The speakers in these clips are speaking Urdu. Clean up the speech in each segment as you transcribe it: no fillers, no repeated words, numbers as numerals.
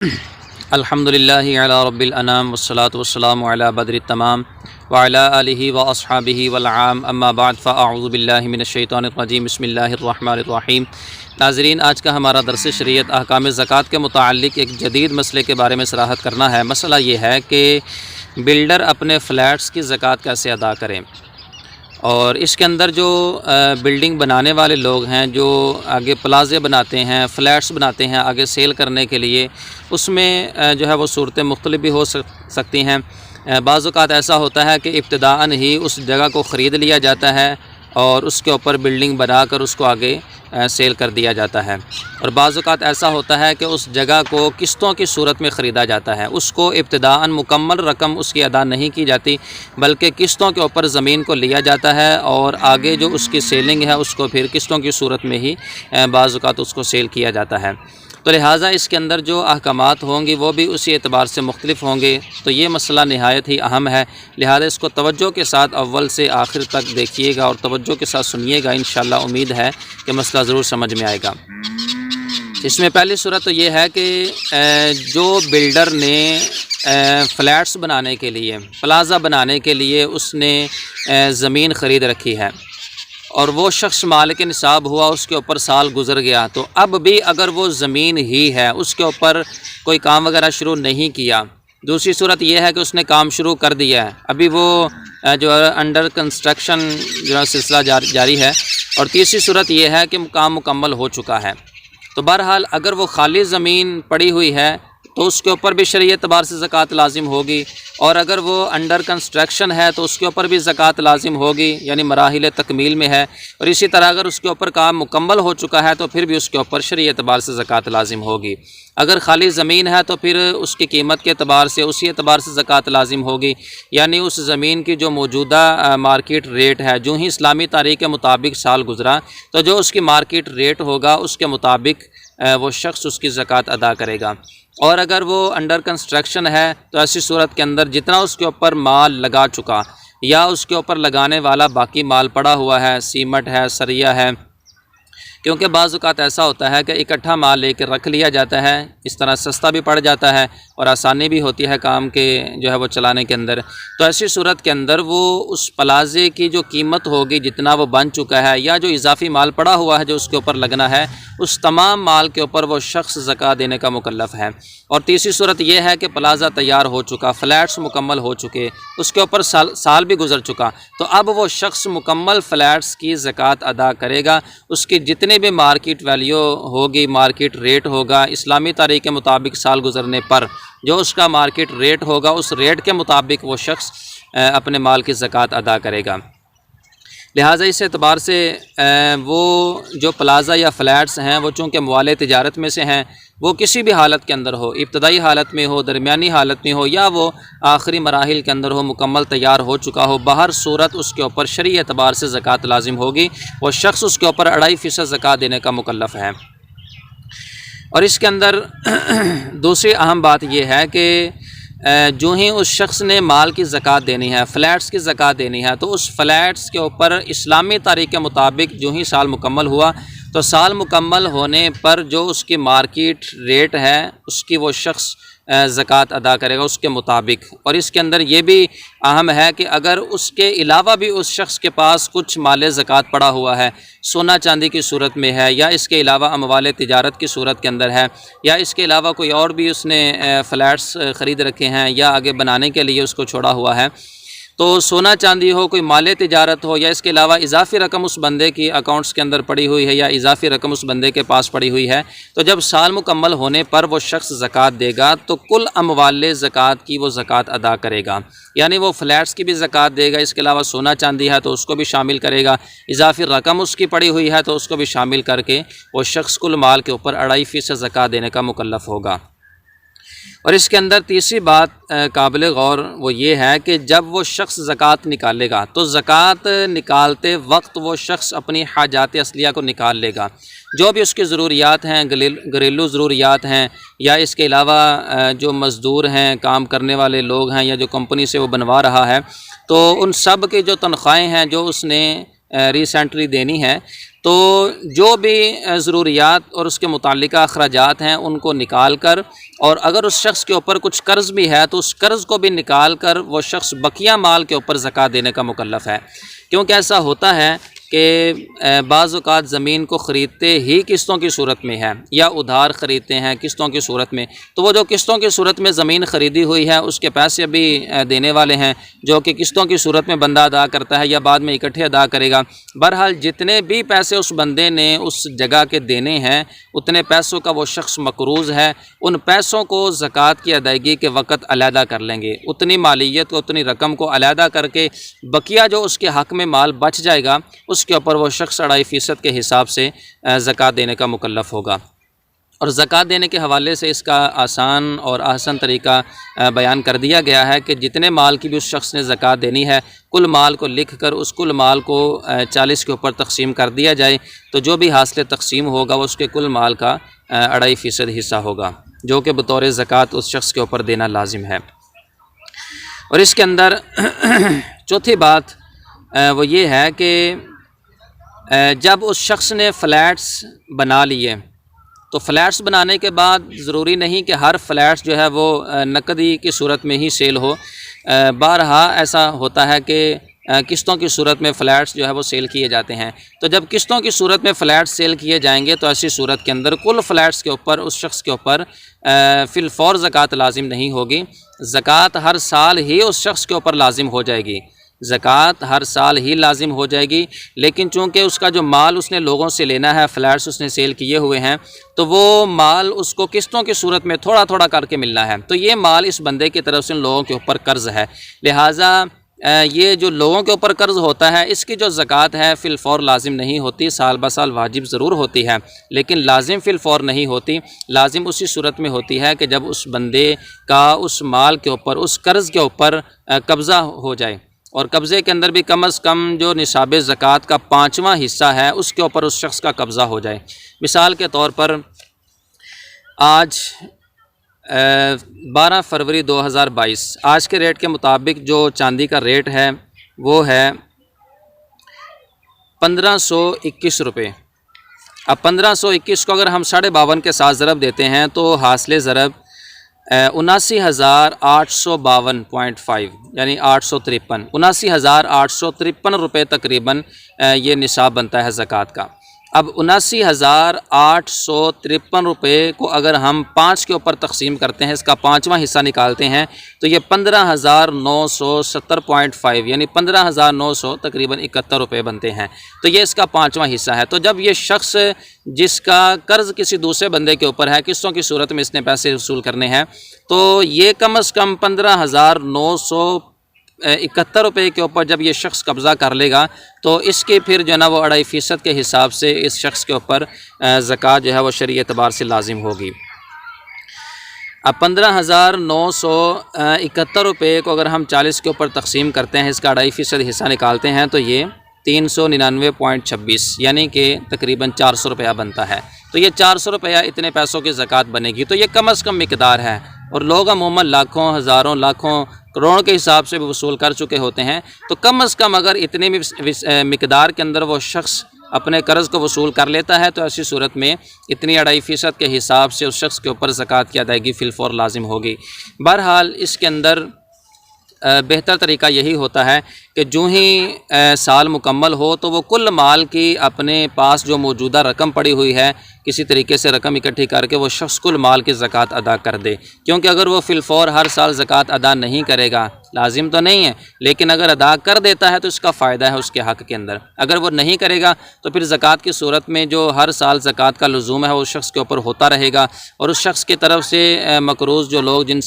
الحمدللہ علی رب الانام والصلاة والسلام علی بدر التمام وعلی آلہ واصحابہ والعام اما بعد فاعوذ باللہ من الشیطان الرجیم بسم اللہ الرحمن الرحیم۔ ناظرین، آج کا ہمارا درس شریعت احکام زکوٰۃ کے متعلق ایک جدید مسئلے کے بارے میں صراحت کرنا ہے۔ مسئلہ یہ ہے کہ بلڈر اپنے فلیٹس کی زکوٰۃ کیسے ادا کریں، اور اس کے اندر جو بلڈنگ بنانے والے لوگ ہیں، جو آگے پلازے بناتے ہیں، فلیٹس بناتے ہیں آگے سیل کرنے کے لیے، اس میں جو ہے وہ صورتیں مختلف بھی ہو سکتی ہیں۔ بعض اوقات ایسا ہوتا ہے کہ ابتداءً ہی اس جگہ کو خرید لیا جاتا ہے اور اس کے اوپر بلڈنگ بنا کر اس کو آگے سیل کر دیا جاتا ہے، اور بعض اوقات ایسا ہوتا ہے کہ اس جگہ کو قسطوں کی صورت میں خریدا جاتا ہے۔ اس کو ابتداءً مکمل رقم اس کی ادا نہیں کی جاتی، بلکہ قسطوں کے اوپر زمین کو لیا جاتا ہے اور آگے جو اس کی سیلنگ ہے اس کو پھر قسطوں کی صورت میں ہی بعض اوقات اس کو سیل کیا جاتا ہے۔ تو لہٰذا اس کے اندر جو احکامات ہوں گی وہ بھی اسی اعتبار سے مختلف ہوں گے۔ تو یہ مسئلہ نہایت ہی اہم ہے، لہٰذا اس کو توجہ کے ساتھ اول سے آخر تک دیکھیے گا اور توجہ کے ساتھ سنیے گا، انشاءاللہ امید ہے کہ مسئلہ ضرور سمجھ میں آئے گا۔ اس میں پہلی صورت تو یہ ہے کہ جو بلڈر نے فلیٹس بنانے کے لیے، پلازا بنانے کے لیے اس نے زمین خرید رکھی ہے اور وہ شخص مالک نصاب ہوا، اس کے اوپر سال گزر گیا، تو اب بھی اگر وہ زمین ہی ہے، اس کے اوپر کوئی کام وغیرہ شروع نہیں کیا۔ دوسری صورت یہ ہے کہ اس نے کام شروع کر دیا ہے، ابھی وہ جو انڈر کنسٹرکشن جو سلسلہ جاری ہے، اور تیسری صورت یہ ہے کہ کام مکمل ہو چکا ہے۔ تو بہرحال اگر وہ خالی زمین پڑی ہوئی ہے تو اس کے اوپر بھی شرعی اعتبار سے زکوٰۃ لازم ہوگی، اور اگر وہ انڈر کنسٹرکشن ہے تو اس کے اوپر بھی زکوٰۃ لازم ہوگی، یعنی مراحل تکمیل میں ہے، اور اسی طرح اگر اس کے اوپر کام مکمل ہو چکا ہے تو پھر بھی اس کے اوپر شرعی اعتبار سے زکوٰۃ لازم ہوگی۔ اگر خالی زمین ہے تو پھر اس کی قیمت کے اعتبار سے اسی اعتبار سے زکوٰۃ لازم ہوگی، یعنی اس زمین کی جو موجودہ مارکیٹ ریٹ ہے، جو ہی اسلامی تاریخ کے مطابق سال گزرا تو جو اس کی مارکیٹ ریٹ ہوگا اس کے مطابق وہ شخص اس کی زکوٰۃ ادا کرے گا۔ اور اگر وہ انڈر کنسٹرکشن ہے تو ایسی صورت کے اندر جتنا اس کے اوپر مال لگا چکا یا اس کے اوپر لگانے والا باقی مال پڑا ہوا ہے، سیمنٹ ہے، سریہ ہے، کیونکہ بعض اوقات ایسا ہوتا ہے کہ اکٹھا مال لے کے رکھ لیا جاتا ہے، اس طرح سستا بھی پڑ جاتا ہے اور آسانی بھی ہوتی ہے کام کے جو ہے وہ چلانے کے اندر۔ تو ایسی صورت کے اندر وہ اس پلازے کی جو قیمت ہوگی، جتنا وہ بن چکا ہے یا جو اضافی مال پڑا ہوا ہے جو اس کے اوپر لگنا ہے، اس تمام مال کے اوپر وہ شخص زکوٰۃ دینے کا مکلف ہے۔ اور تیسری صورت یہ ہے کہ پلازا تیار ہو چکا، فلیٹس مکمل ہو چکے، اس کے اوپر سال بھی گزر چکا، تو اب وہ شخص مکمل فلیٹس کی زکوٰۃ ادا کرے گا۔ اس کی جتنے بھی مارکیٹ ویلیو ہوگی، مارکیٹ ریٹ ہوگا، اسلامی تاریخ کے مطابق سال گزرنے پر جو اس کا مارکیٹ ریٹ ہوگا، اس ریٹ کے مطابق وہ شخص اپنے مال کی زکوٰۃ ادا کرے گا۔ لہٰذا اس اعتبار سے وہ جو پلازا یا فلیٹس ہیں وہ چونکہ موالے تجارت میں سے ہیں، وہ کسی بھی حالت کے اندر ہو، ابتدائی حالت میں ہو، درمیانی حالت میں ہو، یا وہ آخری مراحل کے اندر ہو، مکمل تیار ہو چکا ہو، بہر صورت اس کے اوپر شرعی اعتبار سے زکوٰۃ لازم ہوگی، وہ شخص اس کے اوپر 2.5% زکوٰۃ دینے کا مکلف ہے۔ اور اس کے اندر دوسری اہم بات یہ ہے کہ جو ہی اس شخص نے مال کی زکوٰۃ دینی ہے، فلیٹس کی زکوٰۃ دینی ہے، تو اس فلیٹس کے اوپر اسلامی تاریخ کے مطابق جو ہی سال مکمل ہوا تو سال مکمل ہونے پر جو اس کی مارکیٹ ریٹ ہے اس کی وہ شخص زکوٰۃ ادا کرے گا اس کے مطابق۔ اور اس کے اندر یہ بھی اہم ہے کہ اگر اس کے علاوہ بھی اس شخص کے پاس کچھ مال زکوٰۃ پڑا ہوا ہے، سونا چاندی کی صورت میں ہے، یا اس کے علاوہ اموال تجارت کی صورت کے اندر ہے، یا اس کے علاوہ کوئی اور بھی اس نے فلیٹس خرید رکھے ہیں یا آگے بنانے کے لیے اس کو چھوڑا ہوا ہے، تو سونا چاندی ہو، کوئی مال تجارت ہو، یا اس کے علاوہ اضافی رقم اس بندے کی اکاؤنٹس کے اندر پڑی ہوئی ہے یا اضافی رقم اس بندے کے پاس پڑی ہوئی ہے، تو جب سال مکمل ہونے پر وہ شخص زکوٰۃ دے گا تو کل اموال زکوٰۃ کی وہ زکوٰۃ ادا کرے گا، یعنی وہ فلیٹس کی بھی زکوٰۃ دے گا، اس کے علاوہ سونا چاندی ہے تو اس کو بھی شامل کرے گا، اضافی رقم اس کی پڑی ہوئی ہے تو اس کو بھی شامل کر کے وہ شخص کل مال کے اوپر 2.5% زکوٰۃ دینے کا مکلف ہوگا۔ اور اس کے اندر تیسری بات قابل غور وہ یہ ہے کہ جب وہ شخص زکوٰۃ نکالے گا تو زکوٰۃ نکالتے وقت وہ شخص اپنی حاجات اصلیہ کو نکال لے گا، جو بھی اس کی ضروریات ہیں، گھریلو ضروریات ہیں، یا اس کے علاوہ جو مزدور ہیں، کام کرنے والے لوگ ہیں، یا جو کمپنی سے وہ بنوا رہا ہے، تو ان سب کی جو تنخواہیں ہیں جو اس نے ریسنٹلی دینی ہے، تو جو بھی ضروریات اور اس کے متعلقہ اخراجات ہیں ان کو نکال کر، اور اگر اس شخص کے اوپر کچھ قرض بھی ہے تو اس قرض کو بھی نکال کر وہ شخص بقیہ مال کے اوپر زکوٰۃ دینے کا مکلف ہے۔ کیونکہ ایسا ہوتا ہے کہ بعض اوقات زمین کو خریدتے ہی قسطوں کی صورت میں ہے، یا ادھار خریدتے ہیں قسطوں کی صورت میں، تو وہ جو قسطوں کی صورت میں زمین خریدی ہوئی ہے اس کے پیسے بھی دینے والے ہیں، جو کہ قسطوں کی صورت میں بندہ ادا کرتا ہے یا بعد میں اکٹھے ادا کرے گا۔ بہرحال جتنے بھی پیسے اس بندے نے اس جگہ کے دینے ہیں اتنے پیسوں کا وہ شخص مقروض ہے، ان پیسوں کو زکوٰۃ کی ادائیگی کے وقت علیحدہ کر لیں گے، اتنی مالیت کو، اتنی رقم کو علیحدہ کر کے بقیہ جو اس کے حق میں مال بچ جائے گا اس کے اوپر وہ شخص 2.5% کے حساب سے زکوٰۃ دینے کا مکلف ہوگا۔ اور زکوٰۃ دینے کے حوالے سے اس کا آسان اور احسن طریقہ بیان کر دیا گیا ہے کہ جتنے مال کی بھی اس شخص نے زکوٰۃ دینی ہے، کل مال کو لکھ کر اس کل مال کو 40 کے اوپر تقسیم کر دیا جائے، تو جو بھی حاصل تقسیم ہوگا وہ اس کے کل مال کا 2.5% حصہ ہوگا، جو کہ بطور زکوٰۃ اس شخص کے اوپر دینا لازم ہے۔ اور اس کے اندر چوتھی بات وہ یہ ہے کہ جب اس شخص نے فلیٹس بنا لیے تو فلیٹس بنانے کے بعد ضروری نہیں کہ ہر فلیٹس جو ہے وہ نقدی کی صورت میں ہی سیل ہو، بارہا ایسا ہوتا ہے کہ قسطوں کی صورت میں فلیٹس جو ہے وہ سیل کیے جاتے ہیں۔ تو جب قسطوں کی صورت میں فلیٹس سیل کیے جائیں گے تو ایسی صورت کے اندر کل فلیٹس کے اوپر اس شخص کے اوپر فی الفور زکوٰۃ لازم نہیں ہوگی، زکوٰۃ ہر سال ہی اس شخص کے اوپر لازم ہو جائے گی، زکوٰۃ ہر سال ہی لازم ہو جائے گی۔ لیکن چونکہ اس کا جو مال اس نے لوگوں سے لینا ہے، فلیٹس اس نے سیل کیے ہوئے ہیں، تو وہ مال اس کو قسطوں کی صورت میں تھوڑا تھوڑا کر کے ملنا ہے، تو یہ مال اس بندے کی طرف سے ان لوگوں کے اوپر قرض ہے، لہٰذا یہ جو لوگوں کے اوپر قرض ہوتا ہے اس کی جو زکوٰۃ ہے فی الفور لازم نہیں ہوتی، سال بہ سال واجب ضرور ہوتی ہے لیکن لازم فی الفور نہیں ہوتی، لازم اسی صورت میں ہوتی ہے کہ جب اس بندے کا اس مال کے اوپر، اس قرض کے اوپر قبضہ ہو جائے، اور قبضے کے اندر بھی کم از کم جو نصاب زکوٰۃ کا 5واں حصہ ہے اس کے اوپر اس شخص کا قبضہ ہو جائے۔ مثال کے طور پر آج 12 فروری 2022 آج کے ریٹ کے مطابق جو چاندی کا ریٹ ہے وہ ہے 1521 روپے۔ اب 1521 کو اگر ہم 52.5 کے ساتھ ضرب دیتے ہیں تو حاصل ضرب 79,852.5 یعنی 853 79,853 روپے تقریباً یہ نصاب بنتا ہے زکوٰۃ کا۔ اب 79,853 روپے کو اگر ہم 5 کے اوپر تقسیم کرتے ہیں، اس کا 5واں حصہ نکالتے ہیں تو یہ 15,970.5 یعنی 15,900 تقریباً 71 روپے بنتے ہیں، تو یہ اس کا 5واں حصہ ہے۔ تو جب یہ شخص جس کا قرض کسی دوسرے بندے کے اوپر ہے، قسطوں کی صورت میں اس نے پیسے وصول کرنے ہیں، تو یہ کم از کم 15,971 روپے کے اوپر جب یہ شخص قبضہ کر لے گا تو اس کے پھر جو ہے نا وہ 2.5% کے حساب سے اس شخص کے اوپر زکوٰۃ جو ہے وہ شرعی اعتبار سے لازم ہوگی۔ اب 15,971 روپے کو اگر ہم 40 کے اوپر تقسیم کرتے ہیں، اس کا 2.5% حصہ نکالتے ہیں تو یہ 399.26 یعنی کہ تقریباً 400 روپیہ بنتا ہے۔ تو یہ 400 روپیہ اتنے پیسوں کی زکوٰۃ بنے گی، تو یہ کم از کم مقدار ہے، اور لوگ عموماً لاکھوں، ہزاروں، لاکھوں، کروڑوں کے حساب سے بھی وصول کر چکے ہوتے ہیں، تو کم از کم اگر اتنے مقدار کے اندر وہ شخص اپنے قرض کو وصول کر لیتا ہے تو ایسی صورت میں اتنی 2.5% کے حساب سے اس شخص کے اوپر زکوٰۃ کی ادائیگی فی الفور لازم ہوگی۔ بہرحال اس کے اندر بہتر طریقہ یہی ہوتا ہے کہ جو ہی سال مکمل ہو تو وہ کل مال کی اپنے پاس جو موجودہ رقم پڑی ہوئی ہے کسی طریقے سے رقم اکٹھی کر کے وہ شخص کل مال کی زکوٰۃ ادا کر دے، کیونکہ اگر وہ فی الفور ہر سال زکوٰۃ ادا نہیں کرے گا، لازم تو نہیں ہے لیکن اگر ادا کر دیتا ہے تو اس کا فائدہ ہے اس کے حق کے اندر، اگر وہ نہیں کرے گا تو پھر زکوٰۃ کی صورت میں جو ہر سال زکوٰۃ کا لزوم ہے وہ اس شخص کے اوپر ہوتا رہے گا، اور اس شخص کی طرف سے مقروض جو لوگ جن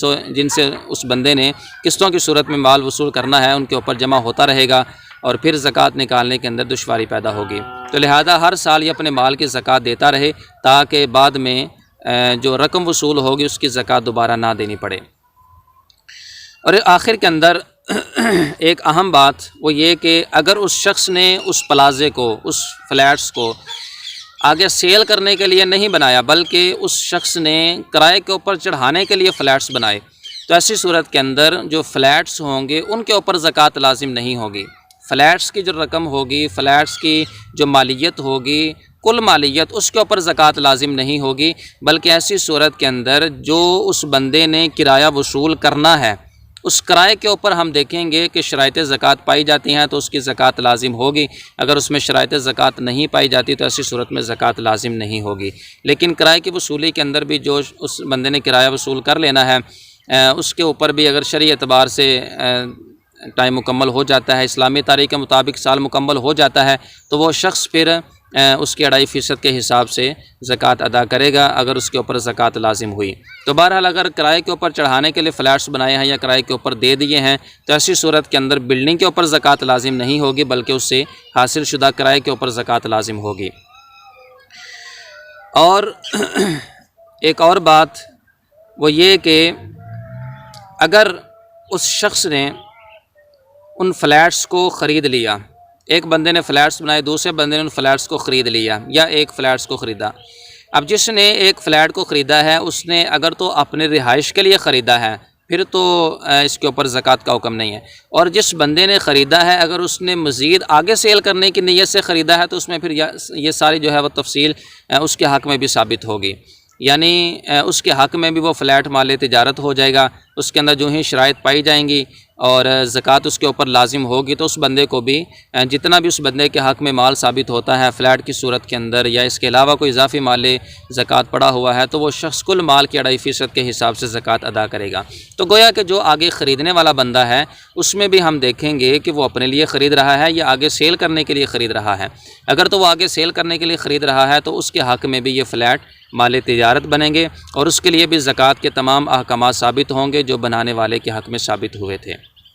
سے اس بندے نے قسطوں کی صورت میں مال وصول کرنا ہے ان کے اوپر جمع ہوتا رہے گا، اور پھر زکوٰۃ نکالنے کے اندر دشواری پیدا ہوگی۔ تو لہذا ہر سال یہ اپنے مال کی زکوٰۃ دیتا رہے تاکہ بعد میں جو رقم وصول ہوگی اس کی زکوٰۃ دوبارہ نہ دینی پڑے۔ اور آخر کے اندر ایک اہم بات وہ یہ کہ اگر اس شخص نے اس پلازے کو، اس فلیٹس کو آگے سیل کرنے کے لیے نہیں بنایا بلکہ اس شخص نے کرائے کے اوپر چڑھانے کے لیے فلیٹس بنائے، تو ایسی صورت کے اندر جو فلیٹس ہوں گے ان کے اوپر زکوٰۃ لازم نہیں ہوگی۔ فلیٹس کی جو رقم ہوگی، فلیٹس کی جو مالیت ہوگی، کل مالیت، اس کے اوپر زکوٰۃ لازم نہیں ہوگی، بلکہ ایسی صورت کے اندر جو اس بندے نے کرایہ وصول کرنا ہے اس کرائے کے اوپر ہم دیکھیں گے کہ شرائط زکوٰۃ پائی جاتی ہیں تو اس کی زکوٰۃ لازم ہوگی، اگر اس میں شرائط زکوٰۃ نہیں پائی جاتی تو ایسی صورت میں زکوٰۃ لازم نہیں ہوگی۔ لیکن کرائے کی وصولی کے اندر بھی جو اس بندے نے کرایہ وصول کر لینا ہے اس کے اوپر بھی اگر شرعی اعتبار سے ٹائم مکمل ہو جاتا ہے، اسلامی تاریخ کے مطابق سال مکمل ہو جاتا ہے، تو وہ شخص پھر اس کے 2.5% کے حساب سے زکوٰۃ ادا کرے گا اگر اس کے اوپر زکوٰۃ لازم ہوئی۔ تو بہرحال اگر کرائے کے اوپر چڑھانے کے لیے فلیٹس بنائے ہیں یا کرائے کے اوپر دے دیے ہیں تو ایسی صورت کے اندر بلڈنگ کے اوپر زکوٰۃ لازم نہیں ہوگی، بلکہ اس سے حاصل شدہ کرائے کے اوپر زکوٰۃ لازم ہوگی۔ اور ایک اور بات وہ یہ کہ اگر اس شخص نے ان فلیٹس کو خرید لیا، ایک بندے نے فلیٹس بنائے، دوسرے بندے نے ان فلیٹس کو خرید لیا یا ایک فلیٹس کو خریدا، اب جس نے ایک فلیٹ کو خریدا ہے اس نے اگر تو اپنے رہائش کے لیے خریدا ہے پھر تو اس کے اوپر زکوٰۃ کا حکم نہیں ہے، اور جس بندے نے خریدا ہے اگر اس نے مزید آگے سیل کرنے کی نیت سے خریدا ہے تو اس میں پھر یہ ساری جو ہے وہ تفصیل اس کے حق میں بھی ثابت ہوگی، یعنی اس کے حق میں بھی وہ فلیٹ مال تجارت ہو جائے گا، اس کے اندر جو ہی شرائط پائی جائیں گی اور زکوٰۃ اس کے اوپر لازم ہوگی تو اس بندے کو بھی جتنا بھی اس بندے کے حق میں مال ثابت ہوتا ہے فلیٹ کی صورت کے اندر یا اس کے علاوہ کوئی اضافی مال زکوٰۃ پڑا ہوا ہے تو وہ شخص کل مال کے 2.5% کے حساب سے زکوٰۃ ادا کرے گا۔ تو گویا کہ جو آگے خریدنے والا بندہ ہے اس میں بھی ہم دیکھیں گے کہ وہ اپنے لیے خرید رہا ہے یا آگے سیل کرنے کے لیے خرید رہا ہے۔ اگر تو وہ آگے سیل کرنے کے لیے خرید رہا ہے تو اس کے حق میں بھی یہ فلیٹ مال تجارت بنیں گے اور اس کے لیے بھی زکوٰۃ کے تمام احکامات ثابت ہوں گے جو بنانے والے کے حق میں ثابت ہوئے تھے۔